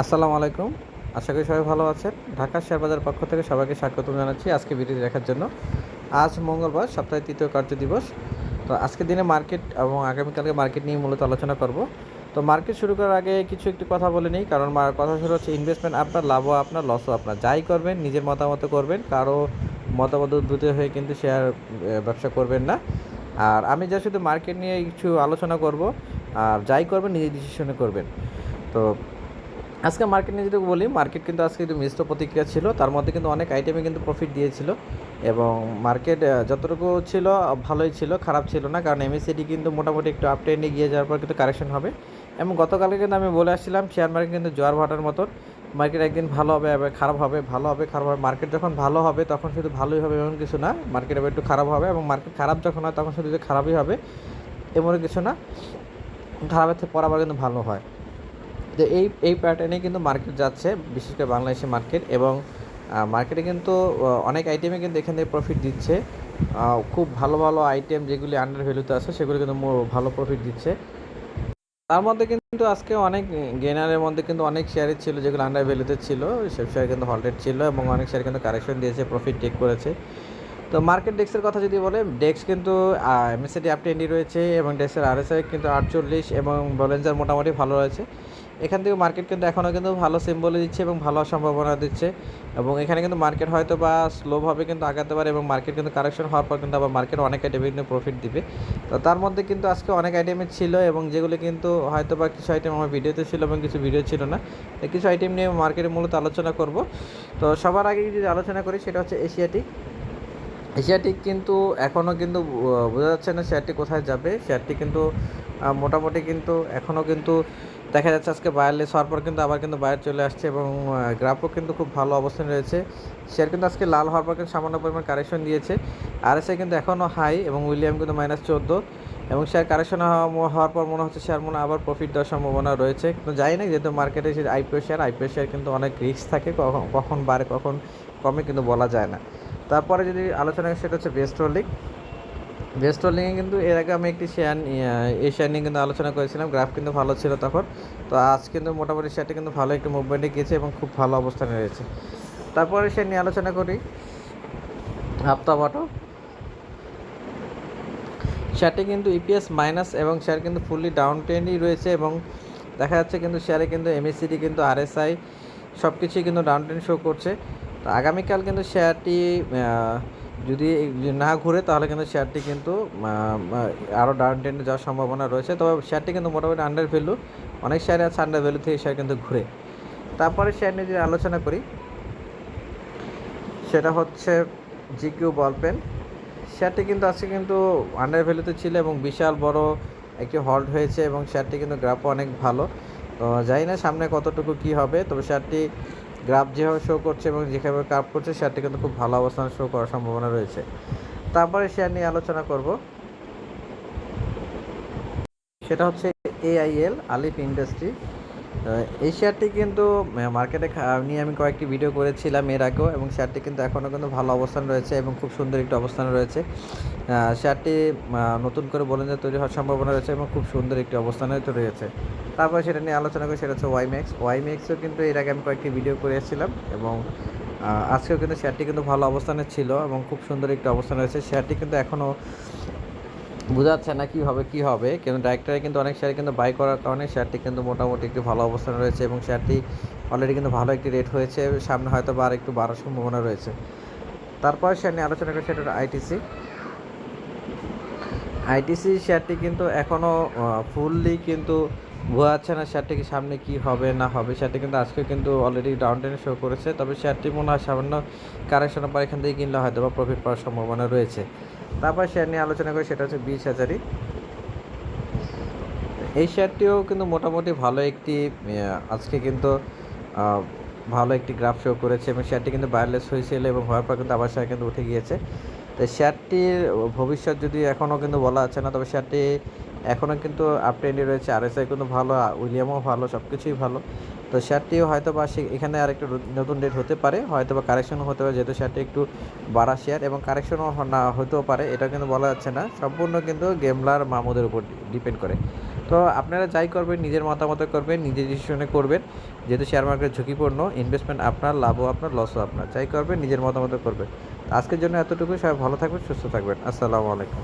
আসসালামু আলাইকুম। আশা করি সবাই ভালো আছেন। ঢাকা শেয়ার বাজারের পক্ষ থেকে সবাইকে স্বাগতম জানাচ্ছি আজকে ভিডিওটি দেখার জন্য। আজ মঙ্গলবার, সপ্তাহের ৩য় কার্যদিবস। তো আজকের দিনে মার্কেট এবং আগামীকালকে মার্কেট নিয়ে মূলত আলোচনা করব। তো মার্কেট শুরু করার আগে একটু কথা বলে নিই, কারণ কথা শুরু হচ্ছে ইনভেস্টমেন্ট আপনার, লাভও আপনার, লসও আপনার। যাই করবেন নিজের মতামত করবেন, কারো মতামত উদ্ধৃত হয়ে কিন্তু শেয়ার ব্যবসা করবেন না। আর আমি যা শুধু মার্কেট নিয়ে কিছু আলোচনা করব, আর যাই করবেন নিজের ডিসিশনে করবেন। তো আজকে মার্কেট নিয়ে যদি বলি, মার্কেট কিন্তু আজকে একটু মিশ্র প্রতিক্রিয়া ছিল। তার মধ্যে কিন্তু অনেক আইটেমে কিন্তু প্রফিট দিয়েছিল এবং মার্কেট যতটুকু ছিল ভালোই ছিল, খারাপ ছিল না। কারণ এমএসসিডি কিন্তু মোটামুটি একটু আপ ট্রেন্ডে গিয়ে যাওয়ার পর কিন্তু কারেকশন হবে। এবং গতকালকে কিন্তু আমি বলে আসছিলাম শেয়ার মার্কেট কিন্তু জোয়ার ভাটার মতন। মার্কেট একদিন ভালো হবে, আবার খারাপ হবে, ভালো হবে, খারাপ হবে। মার্কেট যখন ভালো হবে তখন শুধু ভালোই হবে এমন কিছু না, মার্কেট আবার একটু খারাপ হবে। এবং মার্কেট খারাপ যখন হয় তখন শুধু যে খারাপই হবে এমন কিছু না, খারাপের থেকে পর আবার কিন্তু ভালো হয়। তো এই প্যাটার্নে কিন্তু মার্কেট যাচ্ছে, বিশেষ করে বাংলাদেশি মার্কেট। এবং মার্কেটে কিন্তু অনেক আইটেমে কিন্তু এখান থেকে প্রফিট দিচ্ছে। খুব ভালো ভালো আইটেম যেগুলি আন্ডার ভ্যালুতে আছে সেগুলো কিন্তু ভালো প্রফিট দিচ্ছে। তার মধ্যে কিন্তু আজকে অনেক গেনারের মধ্যে কিন্তু অনেক শেয়ারই ছিল যেগুলো আন্ডার ভ্যালুতে ছিল, সব শেয়ার কিন্তু হল্টেড ছিল এবং অনেক শেয়ার কিন্তু কারেকশন দিয়েছে, প্রফিট টেক করেছে। তো মার্কেট ডেক্সের কথা যদি বলে, ডেক্স কিন্তু এমএসসিডি আপ ট্রেন্ডি রয়েছে এবং ডেক্সের আরএসআই কিন্তু 48 এবং বলেঞ্জার মোটামুটি ভালো রয়েছে। এখান থেকে মার্কেট কিন্তু এখনও কিন্তু ভালো সিম্বল দিচ্ছে এবং ভালো সম্ভাবনা দিচ্ছে। এবং এখানে কিন্তু মার্কেট হয়তো বা স্লোভাবে কিন্তু আগাতে পারে এবং মার্কেট কিন্তু কারেকশন হওয়ার পর কিন্তু আবার মার্কেট অনেক আইটেমে কিন্তু প্রফিট দিবে। তো তার মধ্যে কিন্তু আজকে অনেক আইটেমে ছিল এবং যেগুলো কিন্তু হয়তো বা কিছু আইটেম আমার ভিডিওতে ছিল এবং কিছু ভিডিও ছিল না। কিছু আইটেম নিয়ে মার্কেটে মূলত আলোচনা করব। তো সবার আগে যদি আলোচনা করি সেটা হচ্ছে এশিয়াটিক। এশিয়াটিক কিন্তু এখনও কিন্তু বোঝা যাচ্ছে না শেয়ারটি কোথায় যাবে। শেয়ারটি কিন্তু মোটামুটি কিন্তু এখনও কিন্তু দেখা যাচ্ছে আজকে বায়ারলেস হওয়ার পর কিন্তু আবার কিন্তু বায়ার চলে আসছে এবং গ্রাফও কিন্তু খুব ভালো অবস্থানে রয়েছে। শেয়ার কিন্তু আজকে লাল হওয়ার পর কিন্তু সামান্য পরিমাণ কারেকশন দিয়েছে। আরএসআই কিন্তু এখনও হাই এবং উইলিয়াম কিন্তু -14 এবং শেয়ার কারেকশন হওয়ার পর মনে হচ্ছে শেয়ার আবার প্রফিট দেওয়ার সম্ভাবনা রয়েছে। কিন্তু যাই না, যেহেতু মার্কেটে আইপিও শেয়ার কিন্তু অনেক রিস্ক থাকে, কখন বাড়ে কখন কমে কিন্তু বলা যায় না। তারপরে যদি আলোচনা করি সেটা হচ্ছে বেস্ট হোল্ডিংয়ে কিন্তু এর আগে আমি একটি শেয়ার এই শেয়ার নিয়ে কিন্তু আলোচনা করেছিলাম, গ্রাফ কিন্তু ভালো ছিল তখন। তো আজ কিন্তু মোটামুটি শেয়ারটি কিন্তু ভালো একটু মুভমেন্টে গিয়েছে এবং খুব ভালো অবস্থানে রয়েছে। তারপরে শেয়ার নিয়ে আলোচনা করি হাপ্তাবাটো। শেয়ারটি কিন্তু ইপিএস মাইনাস এবং শেয়ার কিন্তু ফুললি ডাউন ট্রেন্ডই রয়েছে এবং দেখা যাচ্ছে কিন্তু শেয়ারে কিন্তু এমএসসিডি কিন্তু আরএসআই সব কিছুই কিন্তু ডাউন ট্রেন্ড শো করছে। তো আগামীকাল কিন্তু শেয়ারটি যদি না ঘুরে তাহলে কিন্তু শেয়ারটি কিন্তু আরও ডাউন ট্রেন্ডে যাওয়ার সম্ভাবনা রয়েছে। তবে শেয়ারটি কিন্তু মোটামুটি আন্ডার ভ্যালু, অনেক শেয়ার আছে আন্ডার ভ্যালু থেকে শেয়ার কিন্তু ঘুরে। তারপরে শেয়ার নিয়ে যদি আলোচনা করি সেটা হচ্ছে জিকিউ বলপেন। শেয়ারটি কিন্তু আজকে কিন্তু আন্ডার ভ্যালুতে ছিল এবং বিশাল বড় একটি হল্ড হয়েছে এবং শেয়ারটি কিন্তু গ্রাফও অনেক ভালো। তো জানি না সামনে কতটুকু কি হবে, তবে শেয়ারটি গ্রাফ যেভাবে শো করছে এবং যেভাবে কাপ করছে শেয়ারটি কিন্তু খুব ভালো অবস্থানে শো করার সম্ভাবনা রয়েছে। তারপরে শেয়ার নিয়ে আলোচনা করব সেটা হচ্ছে AIL আলিফ ইন্ডাস্ট্রি। এই শেয়ারটি কিন্তু মার্কেটে নিয়ে আমি কয়েকটি ভিডিও করেছিলাম এর আগেও এবং শেয়ারটি কিন্তু এখনও কিন্তু ভালো অবস্থান রয়েছে এবং খুব সুন্দর একটি অবস্থানে রয়েছে। শেয়ারটি নতুন করে বলেন যে তৈরি হওয়ার সম্ভাবনা রয়েছে এবং খুব সুন্দর একটি অবস্থানে তো রয়েছে। তারপরে সেটা নিয়ে আলোচনা করি সেটা হচ্ছে ওয়াইম্যাক্সও কিন্তু এর আগে আমি কয়েকটি ভিডিও করেছিলাম এবং আজকেও কিন্তু শেয়ারটি কিন্তু ভালো অবস্থানে ছিল এবং খুব সুন্দর একটি অবস্থানে রয়েছে। শেয়ারটি কিন্তু এখনও বোঝা যাচ্ছে না কী হবে, কিন্তু ডাইরেক্টরে কিন্তু অনেক শেয়ার কিন্তু বাই করার কারণে শেয়ারটি কিন্তু মোটামুটি একটি ভালো অবস্থানে রয়েছে এবং শেয়ারটি অলরেডি কিন্তু ভালো একটি রেট হয়েছে, সামনে হয়তো বা আর একটু বাড়ার সম্ভাবনা রয়েছে। তারপর শেয়ার নিয়ে আলোচনা করি সেটা আইটিসি শেয়ারটি কিন্তু এখনও ফুললি কিন্তু বোঝা যাচ্ছে না শেয়ারটি কি সামনে কী হবে না হবে। শেয়ারটি কিন্তু আজকে কিন্তু অলরেডি ডাউন ট্রেন্ডে শো করেছে, তবে শেয়ারটি মনে হয় সামান্য কারেকশনের পর এখান থেকে কিনলে হয়তো বা প্রফিট পাওয়ার সম্ভাবনা রয়েছে। তারপর শেয়ার নিয়ে আলোচনা করি সেটা হচ্ছে 20,000। এই শেয়ারটিও কিন্তু মোটামুটি ভালো একটি আজকে কিন্তু ভালো একটি গ্রাফ শো করেছে এবং শেয়ারটি কিন্তু বায়ারলেস হয়েছিল এবং হওয়ার পর কিন্তু আবার শেয়ার কিন্তু উঠে গিয়েছে। তো শেয়ারটির ভবিষ্যৎ যদি এখনও কিন্তু বলা আছে না, তবে শেয়ারটি এখনও কিন্তু আপ ট্রেন্ডে রয়েছে, আরএসআই কিন্তু ভালো, উইলিয়ামও ভালো, সব কিছুই ভালো। তো শেয়ারটিও হয়তো বা এখানে আরেকটু নতুন রেট হতে পারে, হয়তো বা কারেকশনও হতে পারে, যেহেতু শেয়ারটি একটু বাড়া শেয়ার এবং কারেকশনও না হতেও পারে, এটা কিন্তু বলা যাচ্ছে না, সম্পূর্ণ কিন্তু গেমলার মাহমুদের উপর ডিপেন্ড করে। তো তো আপনারা যাই করবেন নিজের মতামত করবেন, নিজের ডিসিশনে করবেন। যেহেতু শেয়ার মার্কেট ঝুঁকিপূর্ণ, ইনভেস্টমেন্ট আপনার, লাভও আপনার, লসও আপনার। যাই করবেন নিজের মতামত করবেন। আজকের জন্য এতটুকুই। সবাই ভালো থাকবেন, সুস্থ থাকবেন। আসসালামু আলাইকুম।